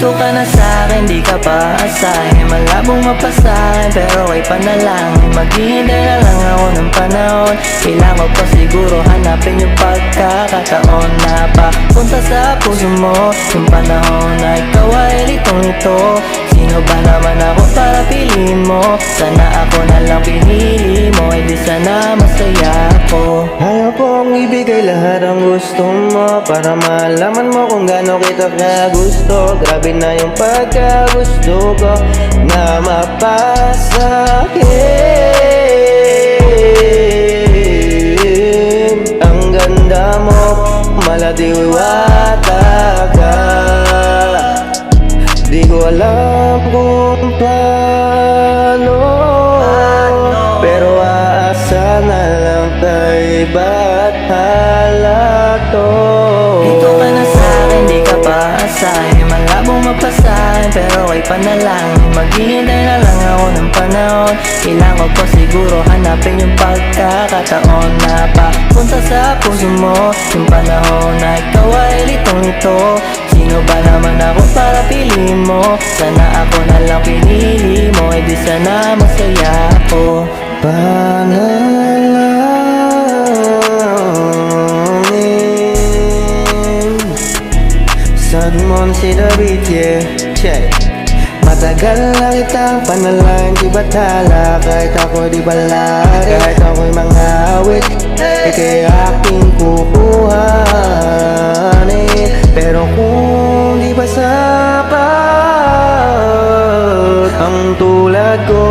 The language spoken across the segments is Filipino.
Dito ka na sa'kin, di ka pa asahin. Malabong mapasahin, pero kay panalangin. Maghihintay na lang ako ng panahon. Kailangan ko pa siguro hanapin yung pagkakataon na papunta sa puso mo. Yung panahon na ikaw ay litong-lito. Sino ba naman ako para piliin mo? Sana ako na lang pinili mo, eh di sana masaya ako. Ayaw kong ibigay lahat ang gusto mo, para malaman mo kung gaano kita kagusto. Grabe na yung pagkagusto ko na mapasakin. Ang ganda mo, maladiwata ka. Di ko alam kung paano, pero aasa na lang kay bahala to. Dito ka na sa'kin, di ka pa asahin. Malabong mapasahin, pero kay panalangin. Maghihintay na lang ako ng panahon. Kailangan ko pa siguro hanapin yung pagkakataon na papunta sa puso mo. Yung panahon na ikaw ay litong-lito. Sino ba naman ako para piliin mo? Sana ako na lang pinili mo, eh di sana masaya ako. Panalangin Sad mo si David, yeah. Check. Matagal na kitang panalangin, di batala. Kahit ako di balari, kahit ako'y mga awit, ika'y aking kukuhanin. Pero kung di ba sapat ang tulad ko,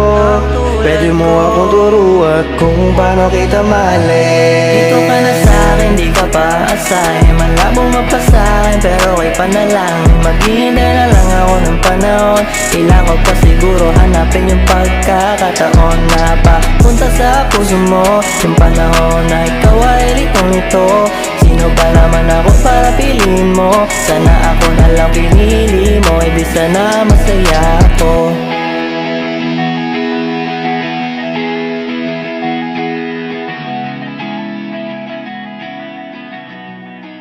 pwede mo akong turuan kung paano kita mahalin. Dito ka na sa'kin, di ka pa asahin. Malabong mapasahin, pero kay panalangin. Maghihintay na lang ako ng panahon. Kailangan ko pa siguro hanapin yung pagkakataon na papunta sa puso mo. Yung panahon na ikaw ay litong-lito. Sino ba naman ako para piliin mo? Sana ako na lang pinili mo, eh di sana masaya